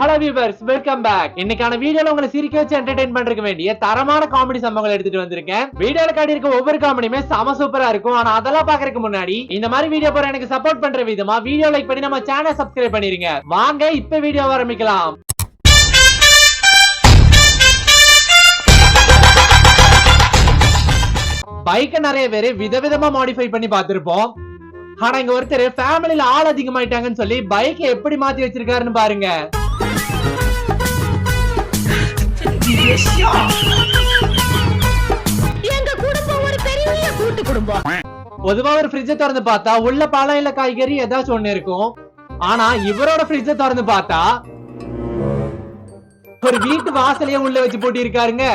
Hello viewers, welcome back. இன்னைக்கான வீடியோல உங்களை சிரிக்க வச்சு என்டர்டெயின் பண்றதுக்கு வேண்டிய தரமான காமெடி சம்பவங்களை எடுத்துட்டு வந்திருக்கேன். வீடியோல காட்டி இருக்க ஒவ்வொரு காமெடியுமே செம சூப்பரா இருக்கும். ஆனா அதெல்லாம் பாக்குறதுக்கு முன்னாடி இந்த மாதிரி வீடியோ போற எனக்கு சப்போர்ட் பண்ற விதமா வீடியோ லைக் பண்ணி நம்ம சேனலை சப்ஸ்கிரைப் பண்ணிருங்க. வாங்க இப்ப வீடியோ ஆரம்பிக்கலாம். பைக்கை நிறைய பேர் விதவிதமா மாடிஃபை பண்ணி பார்த்திருப்போம். ஆனா இங்க ஒருத்தர் ஃபேமிலில ஆள் அதிகமாயிட்டாங்கன்னு சொல்லி பைக்கை எப்படி மாத்தி வச்சிருக்காருன்னு பாருங்க. பொதுவா ஒரு ஃப்ரிட்ஜை திறந்து பார்த்தா உள்ள பழம் இல்ல காய்கறி ஏதாச்சும் ஒண்ணு இருக்கும். ஆனா இவரோட ஃப்ரிட்ஜை திறந்து பார்த்தா ஒரு வீட்டு வாசலையே உள்ள வச்சு போட்டி இருக்காருங்க.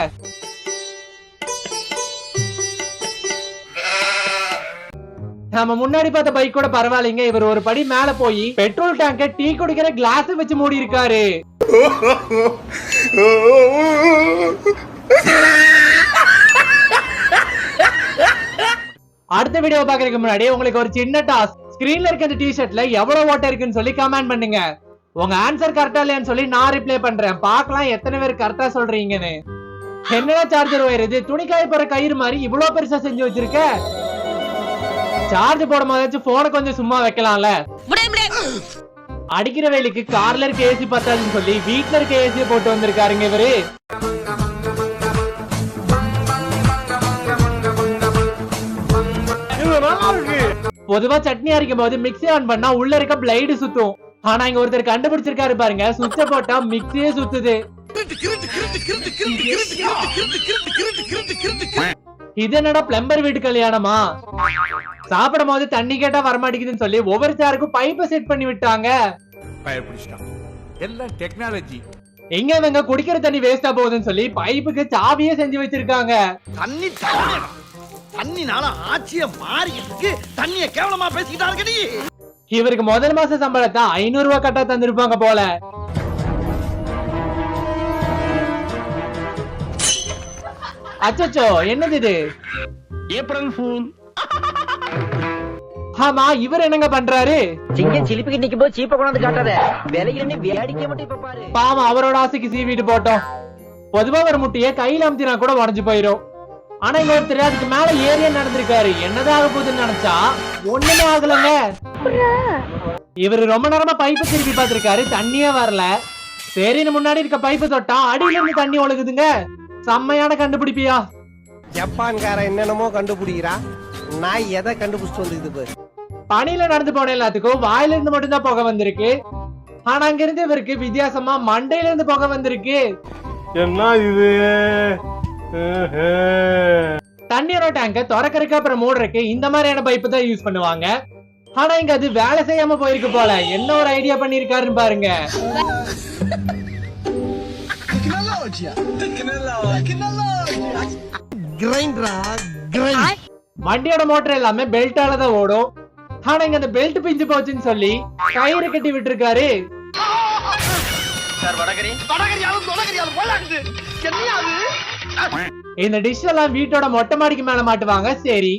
நம்ம முன்னாடி பார்த்த பைக் கூட பரவாயில்லைங்க. இவர் ஒரு படி மேல போய் பெட்ரோல் டேங்க டீ குடிக்கிற கிளாஸ் வச்சு மூடி இருக்காரு. அடுத்த வீடியோ பாக்குறதுக்கு முன்னாடி உங்களுக்கு ஒரு சின்ன டாஸ்க். ஸ்கிரீன்ல இருக்க இந்த டி-ஷர்ட்ல எவ்வளவு ஓட்டை இருக்குன்னு சொல்லி கமெண்ட் பண்ணுங்க. உங்க ஆன்சர் கரெக்டா இல்லையான்னு சொல்லி நான் ரிப்ளை பண்றேன். பார்க்கலாம் எத்தனை பேர் கரெக்டா சொல்றீங்கன்னு. என்னடா சார்ஜர் ஒயர் இது? துணிக்காய போற கயிறு மாதிரி இவ்வளவு பெருசா செஞ்சு வச்சிருக்க. சார்ஜ் போடும் போது போனை கொஞ்சம் சும்மா வைக்கலாம்ல. அடிக்கிற வேலைக்கு கார்ல இருக்க ஏசி பத்தாதுன்னு சொல்லி வீட்டுல இருக்க ஏசியை போட்டு வந்திருக்காருங்க இவரு. பொதுவா சட்னி அரைக்கும் போது மிக்ஸி ஆன் பண்ணா உள்ள இருக்க பிளைடு சுத்தும். ஆனா இங்க ஒருத்தர் கண்டுபிடிச்சிருக்காரு பாருங்க, சுவிட்ச போட்டா மிக்ஸியே சுத்துது. இது என்னடா பிளம்பர் வீட்டு கல்யாணமா? சாப்பிடும் போது தண்ணி கேட்டா வரமாட்டேங்குதுன்னு சொல்லி ஒவ்வொரு சாருக்கும் பைப்பை செட் பண்ணி விட்டாங்க. எல்லாம் டெக்னாலஜி. எங்க இவங்க குடிக்கிற தண்ணி வேஸ்டா போகுதுன்னு சொல்லி பைப்புக்கு சாவியே செஞ்சு வச்சிருக்காங்க. தண்ணினால ஆட்சிய மாறிக்கிட்டு தண்ணிய கேவலமா பேசிக்கிட்டாங்க. இவருக்கு முதல் மாச சம்பளத்தை 500 ரூபாய் கட்டா தந்திருப்பாங்க போல. அச்சச்சோ, என்னது இது? April fool. ஆமா, இவர் என்னங்க பண்றாரு? சிங்கம் சிலிப்பிக்கு நிக்கும் போது சீப்ப கொண்டாந்து காட்டாத. விலையில வேடிக்கை மட்டும் இப்ப பாரு. பாவம், அவரோட ஆசைக்கு சீவிட்டு போட்டோம். பொதுவா ஒரு முட்டையை கையில அமுத்தினா கூட உடஞ்சு போயிரும். ஆனா இங்க ஒருத்தர் அதுக்கு மேல ஏரியா நடந்திருக்காரு. என்னதான் ஆக போகுதுன்னு நினைச்சா ஒண்ணுமே ஆகலங்க. இவரு ரொம்ப நேரமா பைப்பை திருப்பி பார்த்திருக்காரு, தண்ணியே வரல. சரின்னு முன்னாடி இருக்க பைப்பை தொட்டா அடியில இருந்து தண்ணி ஒழுகுதுங்க. செம்மையான கண்டுபிடிப்பியா? ஜப்பான்கார என்னென்னமோ கண்டுபிடிக்கிறா. நான் எதை கண்டுபிடிச்சிட்டு வந்துக்குது? பனியில நடந்து போன எல்லாத்துக்கும் வாயில இருந்து மட்டும்தான் புகை வந்திருக்கு. ஆனா அங்க இருந்து இவருக்கு வித்தியாசமா மண்டையில இருந்து புகை வந்திருக்கு. என்ன இது? தண்ணீரோட டேங்க திறக்கறதுக்கு அப்புறம் மூடுறதுக்கு இந்த மாதிரியான பைப்பு தான் யூஸ் பண்ணுவாங்க. ஆனா இங்க அது வேலை செய்யாம போயிருக்கு போல. என்ன ஒரு ஐடியா பண்ணிருக்காருன்னு பாருங்க. வண்டியோட மோட்டர் எல்லாமே பெல்ட்டால தான் ஓடும். ஆனா இங்க அந்த பெல்ட் பிஞ்சு போச்சுன்னு சொல்லி கயிறு கட்டி விட்டு இருக்காரு. இந்த டிஷ் எல்லாம் வீட்டோட மொட்டை மாடிக்கு மேல மாட்டுவாங்க. சரி,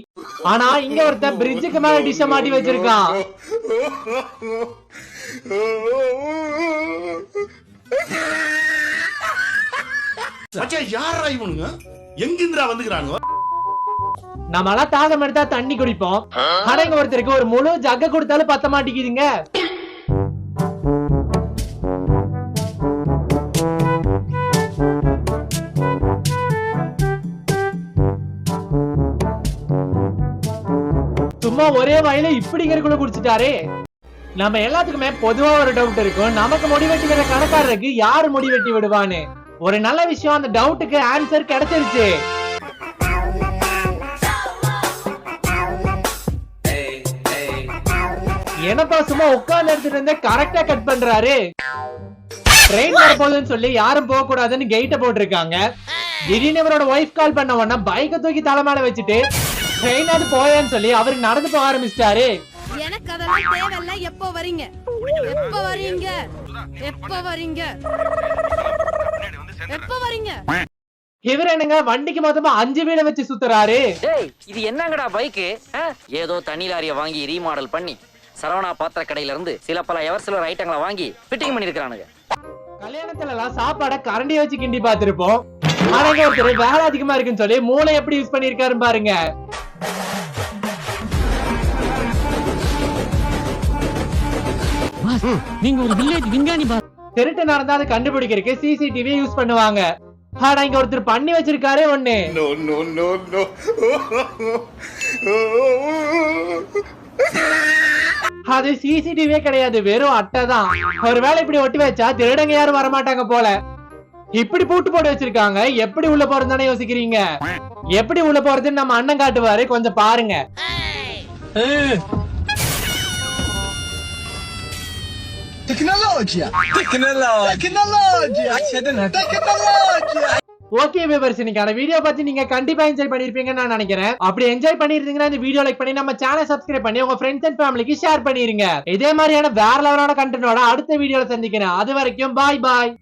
ஆனா இங்க ஒருத்தன் பிரிட்ஜுக்கு மேல டிஷ்ஷ மாட்டி வச்சிருக்கான். நம்மளாம் தாகம் எடுத்தா தண்ணி குடிப்போம். ஆனா இங்க ஒருத்தருக்கு ஒரு முழு ஜக்க கொடுத்தாலும் பத்த மாட்டேங்குதுங்க. சும்மா ஒரே வாயில இப்படிங்கிறக்குள்ள குடிச்சிட்டாரே. நம்ம எல்லாத்துக்குமே பொதுவா ஒரு டவுட் இருக்கும், நமக்கு முடி வெட்டி கணக்காரருக்கு யாரு முடி வெட்டி விடுவான்னு. ஒரு நல்ல விஷயம், அந்த டவுட்டுக்கு ஆன்சர் கிடைச்சிருச்சு. என்னப்பா சும்மா உட்கார்ந்து எடுத்துட்டு இருந்த கரெக்டா கட் பண்றாரு. ட்ரெயின் வரப்போகுதுன்னு சொல்லி யாரும் போக கூடாதுன்னு கெயிட்ட போட்டிருக்காங்க. திடீர்னு இவரோட ஒய்ஃப் கால் பண்ண உடனே பைக்கை தூக்கி தலைமையில வச்சுட்டு ட்ரெயின் அது போயேன்னு சொல்லி அவரு நடந்து போக ஆரம்பிச்சிட்டாரு. எனக்கு அதெல்லாம் தேவையில்ல. எப்போ வரீங்க? எப்போ வரீங்க? எப்போ வரீங்க? எப்போ வரீங்க? இவர் என்னங்க வண்டிக்கு மொத்தமா 5 வீட வச்சு சுத்துறாரு. இது என்னங்கடா பைக்கு? ஏதோ தனி லாரிய வாங்கி ரீமாடல் பண்ணி சரவணா பாத்திர கடையில இருந்து சில பல எவர் சிலர் ஐட்டங்களை வாங்கி ஃபிட்டிங் பண்ணிருக்கானுங்க. கல்யாணத்துல எல்லாம் சாப்பாட கரண்டியை வச்சு கிண்டி பார்த்திருப்போம். ஆனா இங்க ஒருத்தர் வேலை அதிகமா இருக்குன்னு சொல்லி மூளை எப்படி யூஸ் பண்ணிருக்காரு பாருங்க. நீங்க ஒரு வில்லேஜ் விஞ்ஞானி பாஸ். திருட்டு நடந்தா அதை கண்டுபிடிக்கிறதுக்கு சிசிடிவி யூஸ் பண்ணுவாங்க. ஆனா இங்க ஒருத்தர் பண்ணி வச்சிருக்காரே ஒண்ணு. அது சிசிடிவியே கிடையாது, வெறும் அட்டை தான். ஒருவேளை இப்படி ஒட்டி வச்சா திருடங்க யாரும் வரமாட்டாங்க போல. இப்படி பூட்டு போட்டு வச்சிருக்காங்க. எப்படி உள்ள போறதுன்னு யோசிக்கிறீங்க? எப்படி உள்ள போறதுன்னு நம்ம அண்ணன் காட்டுவாரு, கொஞ்சம் பாருங்க. ஓகே வியூவர்ஸ், இன்னைக்கான வீடியோ பத்தி நீங்க கண்டிப்பா என்ஜாய் பண்ணிருப்பீங்கன்னு நான் நினைக்கிறேன். அப்படி என்ஜாய் பண்ணிருந்தீங்கன்னா இந்த வீடியோ லைக் பண்ணி நம்ம சேனல் சப்ஸ்கிரைப் பண்ணி உங்க ஃப்ரெண்ட்ஸ் அண்ட் ஃபேமிலிக்கு ஷேர் பண்ணிருங்க. இதே மாதிரியான வேற லெவலான கண்டென்ட்டோட அடுத்த வீடியோல சந்திக்கிறேன். அது வரைக்கும் பாய் பாய்.